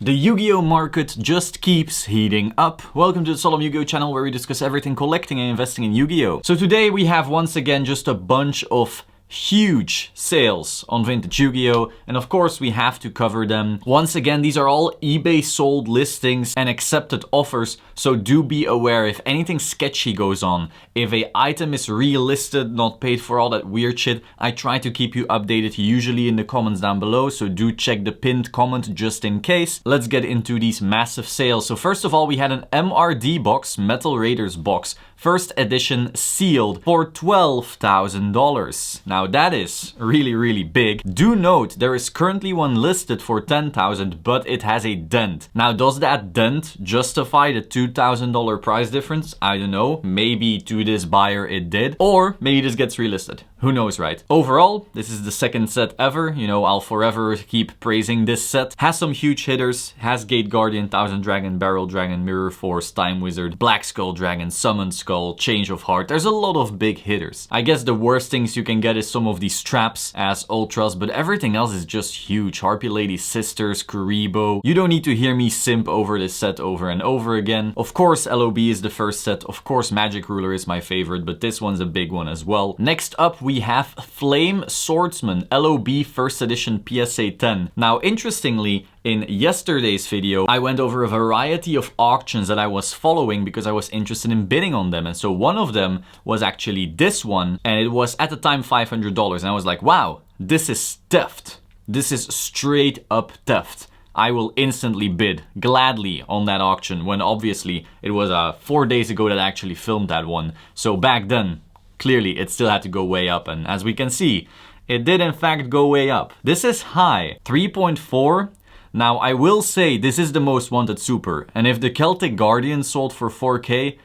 The Yu-Gi-Oh market just keeps heating up. Welcome to the Solemn Yu-Gi-Oh channel where we discuss everything collecting and investing in Yu-Gi-Oh. So today we have once again just a bunch of huge sales on vintage Yu-Gi-Oh, and of course we have to cover them. Once again, these are all eBay sold listings and accepted offers, so do be aware if anything sketchy goes on. If a item is relisted, not paid for, all that weird shit, I try to keep you updated usually in the comments down below, so do check the pinned comment just in case. Let's get into these massive sales. So first of all, we had an Mrd Box Metal Raiders box, first edition sealed for $12,000. Now that is really big. Do note there is currently one listed for $10,000, but it has a dent. Now does that dent justify the $2,000 price difference? I don't know. Maybe to this buyer it did, or maybe this gets relisted. Who knows, right? Overall, this is the second set ever. You know, I'll forever keep praising this set. Has some huge hitters. Has Gate Guardian, Thousand Dragon, Barrel Dragon, Mirror Force, Time Wizard, Black Skull Dragon, Summon Skull, Change of Heart. There's a lot of big hitters. I guess the worst things you can get is some of these traps as ultras, but everything else is just huge. Harpy Lady Sisters, Kuribo. You don't need to hear me simp over this set over and over again. Of course, LOB is the first set. Of course, Magic Ruler is my favorite, but this one's a big one as well. Next up, we have Flame Swordsman LOB first edition PSA 10. Now, interestingly, in yesterday's video, I went over a variety of auctions that I was following because I was interested in bidding on them. And so one of them was actually this one, and it was at the time $500. And I was like, wow, this is theft. This is straight up theft. I will instantly bid gladly on that auction, when obviously it was 4 days ago that I actually filmed that one. So back then, clearly it still had to go way up, and as we can see, it did in fact go way up. This is high, 3.4. Now I will say this is the most wanted super, and if the Celtic Guardian sold for 4K,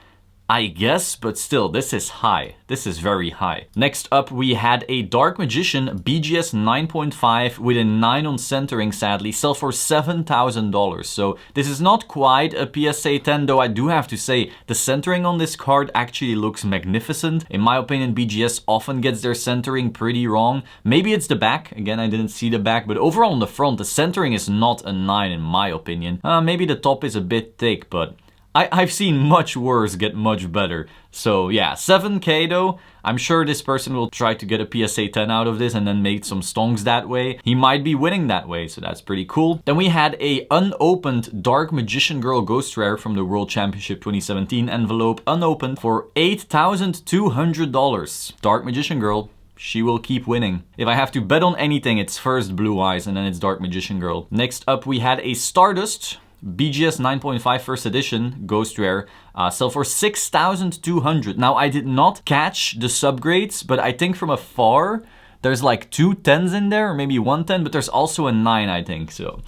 I guess, but still, this is high. This is very high. Next up, we had a Dark Magician BGS 9.5 with a 9 on centering, sadly, sell for $7,000. So this is not quite a PSA 10, though I do have to say the centering on this card actually looks magnificent. In my opinion, BGS often gets their centering pretty wrong. Maybe it's the back. Again, I didn't see the back, but overall on the front, the centering is not a 9 in my opinion. Maybe the top is a bit thick, but I've seen much worse get much better. So yeah, 7K though. I'm sure this person will try to get a PSA 10 out of this and then make some stonks that way. He might be winning that way, so that's pretty cool. Then we had a unopened Dark Magician Girl Ghost Rare from the World Championship 2017 envelope, unopened, for $8,200. Dark Magician Girl. She will keep winning. If I have to bet on anything, it's first Blue Eyes and then it's Dark Magician Girl. Next up, we had a Stardust BGS 9.5 first edition Ghost Rare, sell for $6,200. Now I did not catch the subgrades, but I think from afar there's like 2 10s in there, or maybe 1 10, but there's also a 9, I think. So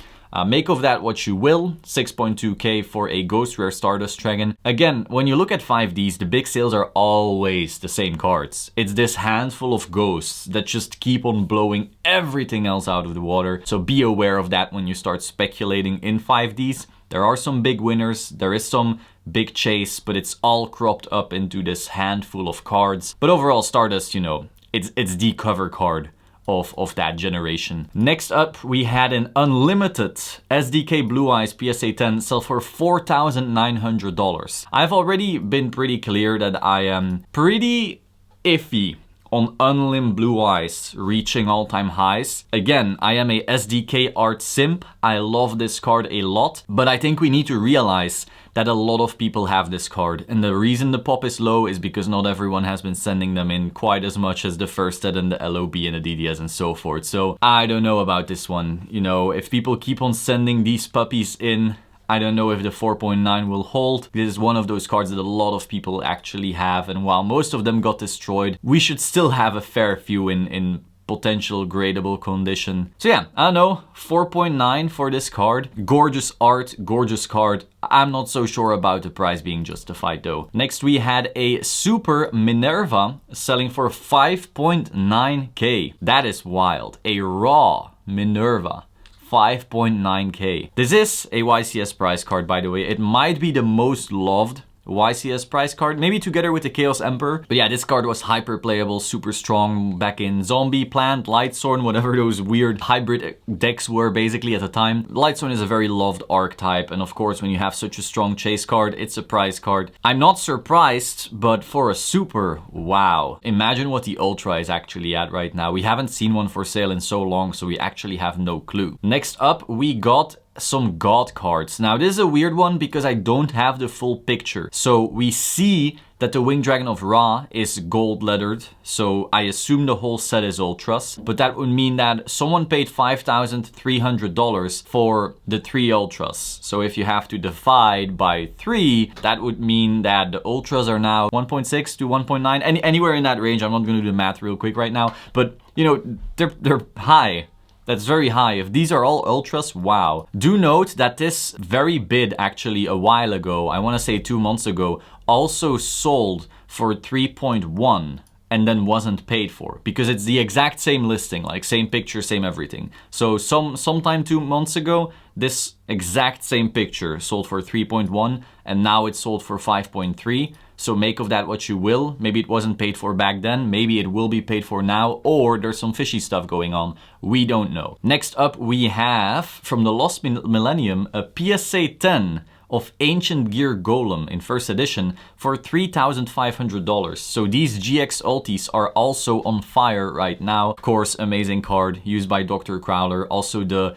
make of that what you will. 6.2K for a Ghost Rare Stardust Dragon. Again, when you look at 5Ds, the big sales are always the same cards. It's this handful of ghosts that just keep on blowing everything else out of the water. So be aware of that when you start speculating in 5Ds. There are some big winners, there is some big chase, but it's all cropped up into this handful of cards. But overall, Stardust, you know, it's the cover card of that generation. Next up, we had an unlimited SDK Blue Eyes PSA 10 sell for $4,900. I've already been pretty clear that I am pretty iffy on Unlimb Blue Eyes reaching all-time highs. Again, I am a SDK art simp. I love this card a lot, but I think we need to realize that a lot of people have this card, and the reason the pop is low is because not everyone has been sending them in quite as much as the first set and the LOB and the DDS and so forth. So I don't know about this one. You know, if people keep on sending these puppies in, I don't know if the 4.9 will hold. This is one of those cards that a lot of people actually have, and while most of them got destroyed, we should still have a fair few in potential gradable condition. So yeah, I don't know, 4.9 for this card. Gorgeous art, gorgeous card. I'm not so sure about the price being justified though. Next we had a Super Minerva selling for 5.9K. That is wild. A raw Minerva. 5.9K. This is a YCS prize card, by the way. It might be the most loved YCS price card, maybe together with the Chaos Emperor. But yeah, this card was hyper playable, super strong back in Zombie, Plant, Lightsworn, whatever those weird hybrid decks were basically at the time. Lightsworn is a very loved archetype, and of course when you have such a strong chase card, it's a prize card. I'm not surprised, but for a super, wow. Imagine what the Ultra is actually at right now. We haven't seen one for sale in so long, so we actually have no clue. Next up, we got some God cards. Now this is a weird one because I don't have the full picture. So we see that the Winged Dragon of Ra is gold lettered, so I assume the whole set is Ultras, but that would mean that someone paid $5,300 for the 3 Ultras. So if you have to divide by 3, that would mean that the Ultras are now 1.6 to 1.9, anywhere in that range. I'm not gonna do the math real quick right now, but you know, they're high. That's very high. If these are all Ultras, wow. Do note that this very bid actually a while ago, I want to say 2 months ago, also sold for 3.1 and then wasn't paid for, because it's the exact same listing, like same picture, same everything. So sometime 2 months ago, this exact same picture sold for 3.1 and now it's sold for 5.3. So make of that what you will. Maybe it wasn't paid for back then, maybe it will be paid for now, or there's some fishy stuff going on. We don't know. Next up, we have from the Lost Millennium a PSA 10 of Ancient Gear Golem in first edition for $3,500. So these GX ultis are also on fire right now. Of course, amazing card used by Dr. Crowler. Also the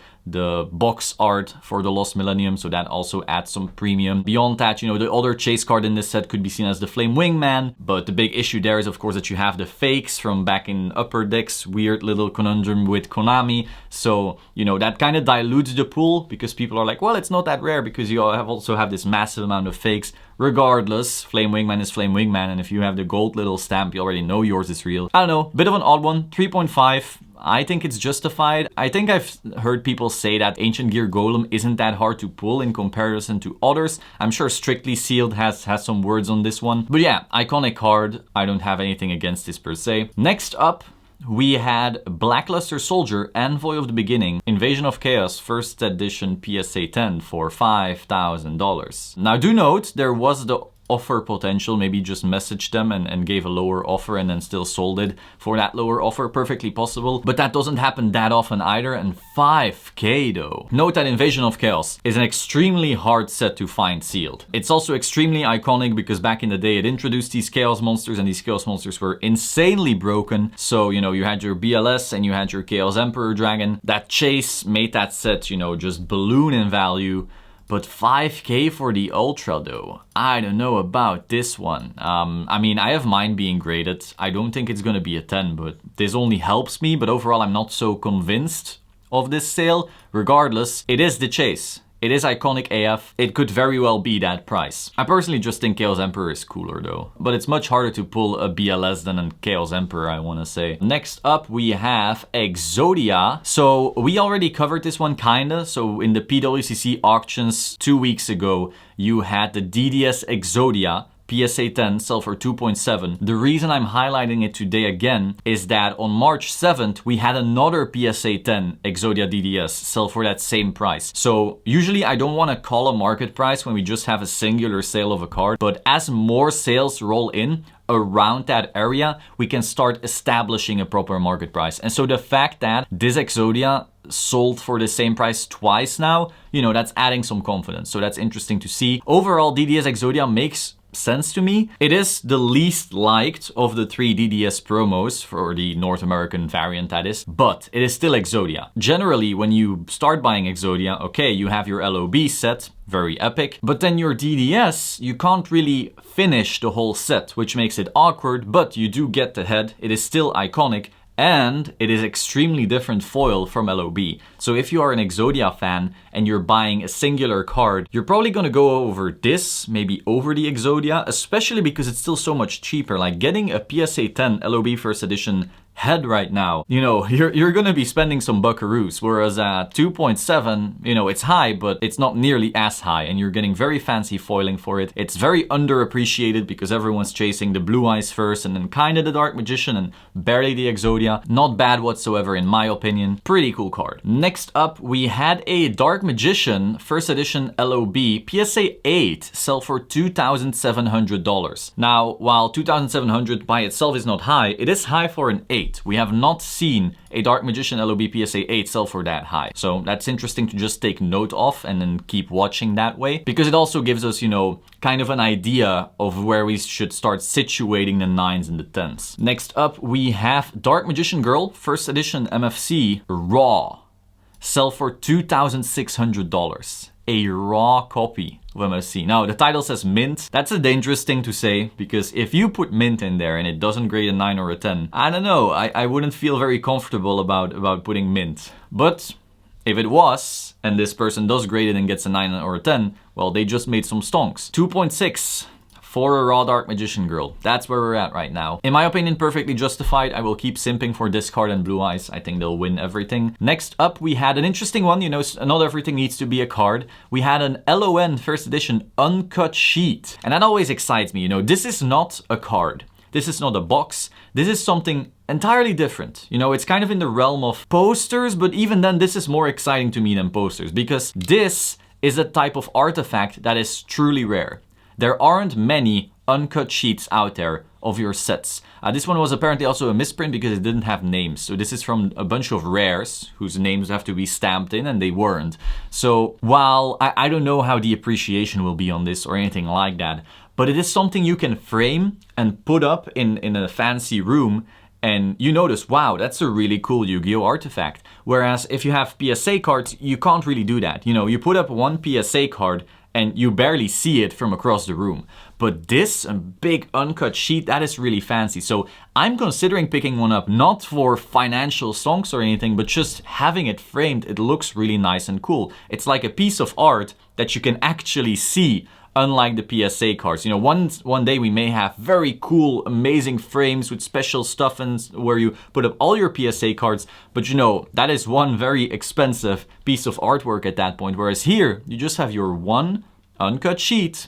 box art for the Lost Millennium, so that also adds some premium. Beyond that, you know, the other chase card in this set could be seen as the Flame Wingman, but the big issue there is of course that you have the fakes from back in upper decks, weird little conundrum with Konami. So, you know, that kind of dilutes the pool because people are like, well, it's not that rare because you also have this massive amount of fakes. Regardless, Flame Wingman is Flame Wingman, and if you have the gold little stamp, you already know yours is real. I don't know, bit of an odd one, 3.5. I think it's justified. I think I've heard people say that Ancient Gear Golem isn't that hard to pull in comparison to others. I'm sure Strictly Sealed has some words on this one. But yeah, iconic card. I don't have anything against this per se. Next up, we had Blackluster Soldier, Envoy of the Beginning, Invasion of Chaos, first edition PSA 10 for $5,000. Now do note, there was the offer potential, maybe just messaged them and gave a lower offer and then still sold it for that lower offer, perfectly possible, but that doesn't happen that often either. And 5K though. Note that Invasion of Chaos is an extremely hard set to find sealed. It's also extremely iconic because back in the day it introduced these Chaos monsters, and these Chaos monsters were insanely broken. So, you know, you had your BLS and you had your Chaos Emperor Dragon. That chase made that set, you know, just balloon in value. But 5K for the Ultra though, I don't know about this one. I mean, I have mine being graded. I don't think it's gonna be a 10, but this only helps me. But overall, I'm not so convinced of this sale. Regardless, it is the chase. It is iconic AF. It could very well be that price. I personally just think Chaos Emperor is cooler though. But it's much harder to pull a BLS than a Chaos Emperor, I want to say. Next up, we have Exodia. So we already covered this one kinda. So in the PWCC auctions 2 weeks ago, you had the DDS Exodia PSA 10 sell for 2.7. The reason I'm highlighting it today again is that on March 7th, we had another PSA 10 Exodia DDS sell for that same price. So usually I don't want to call a market price when we just have a singular sale of a card, but as more sales roll in around that area, we can start establishing a proper market price. And so the fact that this Exodia sold for the same price twice now, you know, that's adding some confidence. So that's interesting to see. Overall, DDS Exodia makes sense to me. It is the least liked of the 3 DDS promos for the North American variant, that is, but it is still Exodia. Generally, when you start buying Exodia, okay, you have your LOB set, very epic, but then your DDS, you can't really finish the whole set, which makes it awkward, but you do get the head. It is still iconic, and it is extremely different foil from LOB. So if you are an Exodia fan and you're buying a singular card, you're probably gonna go over this, maybe over the Exodia, especially because it's still so much cheaper. Like getting a PSA 10 LOB first edition head right now, you know, you're gonna be spending some buckaroos, whereas at 2.7, you know, it's high, but it's not nearly as high, and you're getting very fancy foiling for it. It's very underappreciated because everyone's chasing the Blue Eyes first, and then kinda the Dark Magician, and barely the Exodia. Not bad whatsoever in my opinion. Pretty cool card. Next up, we had a Dark Magician, first edition LOB, PSA 8, sell for $2,700. Now, while $2,700 by itself is not high, it is high for an 8. We have not seen a Dark Magician LOB PSA 8 sell for that high. So that's interesting to just take note of and then keep watching that way, because it also gives us, you know, kind of an idea of where we should start situating the 9s and the 10s. Next up, we have Dark Magician Girl, first edition MFC, raw, sell for $2,600. A raw copy of MFC. Now, the title says mint. That's a dangerous thing to say, because if you put mint in there and it doesn't grade a 9 or a 10, I don't know, I wouldn't feel very comfortable about putting mint. But if it was, and this person does grade it and gets a 9 or a 10, well, they just made some stonks. 2.6 for a raw Dark Magician Girl. That's where we're at right now. In my opinion, perfectly justified. I will keep simping for this card and Blue Eyes. I think they'll win everything. Next up, we had an interesting one. You know, not everything needs to be a card. We had an LON first edition Uncut Sheet. And that always excites me. You know, this is not a card. This is not a box. This is something entirely different. You know, it's kind of in the realm of posters, but even then, this is more exciting to me than posters, because this is a type of artifact that is truly rare. There aren't many uncut sheets out there of your sets. This one was apparently also a misprint because it didn't have names. So this is from a bunch of rares whose names have to be stamped in, and they weren't. So while I don't know how the appreciation will be on this or anything like that, but it is something you can frame and put up in a fancy room, and you notice, wow, that's a really cool Yu-Gi-Oh artifact. Whereas if you have PSA cards, you can't really do that. You know, you put up one PSA card and you barely see it from across the room. But this, a big uncut sheet, that is really fancy. So I'm considering picking one up, not for financial songs or anything, but just having it framed. It looks really nice and cool. It's like a piece of art that you can actually see, unlike the PSA cards. You know, one day we may have very cool, amazing frames with special stuff and where you put up all your PSA cards, but you know, that is one very expensive piece of artwork at that point. Whereas here, you just have your one uncut sheet,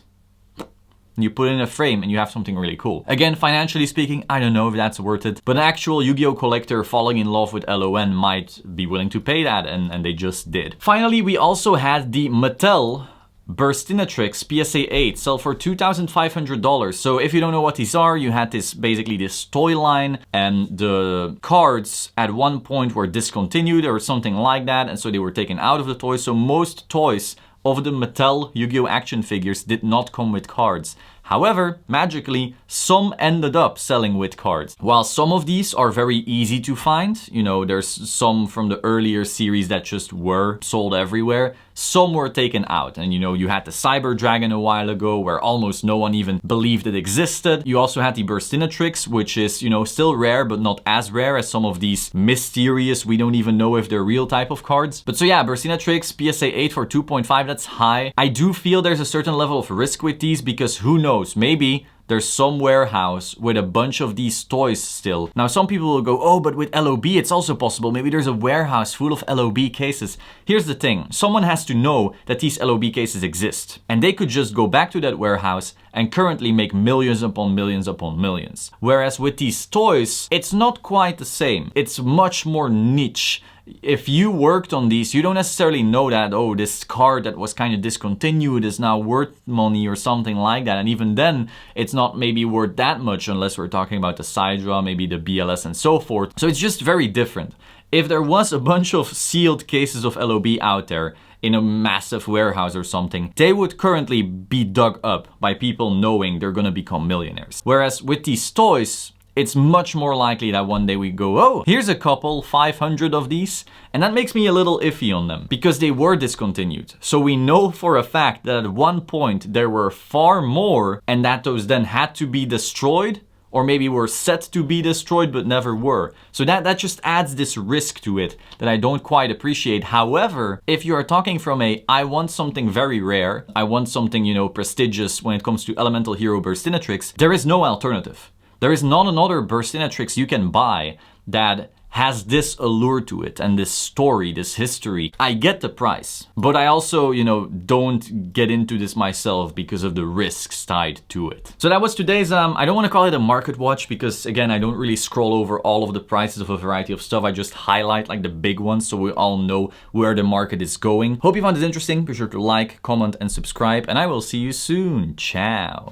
you put it in a frame and you have something really cool. Again, financially speaking, I don't know if that's worth it, but an actual Yu-Gi-Oh collector falling in love with LON might be willing to pay that, and they just did. Finally, we also had the Mattel Burstinatrix PSA 8 sell for $2,500. So if you don't know what these are, you had basically this toy line, and the cards at one point were discontinued or something like that, and so they were taken out of the toys. So most toys of the Mattel Yu-Gi-Oh action figures did not come with cards. However, magically, some ended up selling with cards. While some of these are very easy to find, you know, there's some from the earlier series that just were sold everywhere, some were taken out. And you know, you had the Cyber Dragon a while ago where almost no one even believed it existed. You also had the Burstinatrix, which is, you know, still rare, but not as rare as some of these mysterious, we don't even know if they're real type of cards. But so yeah, Burstinatrix PSA 8 for 2.5, that's high. I do feel there's a certain level of risk with these, because who knows, maybe there's some warehouse with a bunch of these toys still. Now, some people will go, oh, but with LOB, it's also possible. Maybe there's a warehouse full of LOB cases. Here's the thing. Someone has to know that these LOB cases exist. And they could just go back to that warehouse and currently make millions upon millions upon millions. Whereas with these toys, it's not quite the same. It's much more niche. If you worked on these, you don't necessarily know that, oh, this card that was kind of discontinued is now worth money or something like that. And even then, it's not maybe worth that much unless we're talking about the Sidra, maybe the BLS and so forth. So it's just very different. If there was a bunch of sealed cases of LOB out there in a massive warehouse or something, they would currently be dug up by people knowing they're gonna become millionaires. Whereas with these toys, it's much more likely that one day we go, oh, here's a couple, 500 of these. And that makes me a little iffy on them because they were discontinued. So we know for a fact that at one point there were far more, and that those then had to be destroyed, or maybe were set to be destroyed but never were. So that just adds this risk to it that I don't quite appreciate. However, if you are talking from I want something very rare, I want something, you know, prestigious when it comes to Elemental Hero Burstinatrix, there is no alternative. There is not another Burstinatrix you can buy that has this allure to it and this story, this history, I get the price. But I also, don't get into this myself because of the risks tied to it. So that was today's, I don't want to call it a market watch because, again, I don't really scroll over all of the prices of a variety of stuff. I just highlight like the big ones so we all know where the market is going. Hope you found this interesting. Be sure to like, comment, and subscribe, and I will see you soon. Ciao.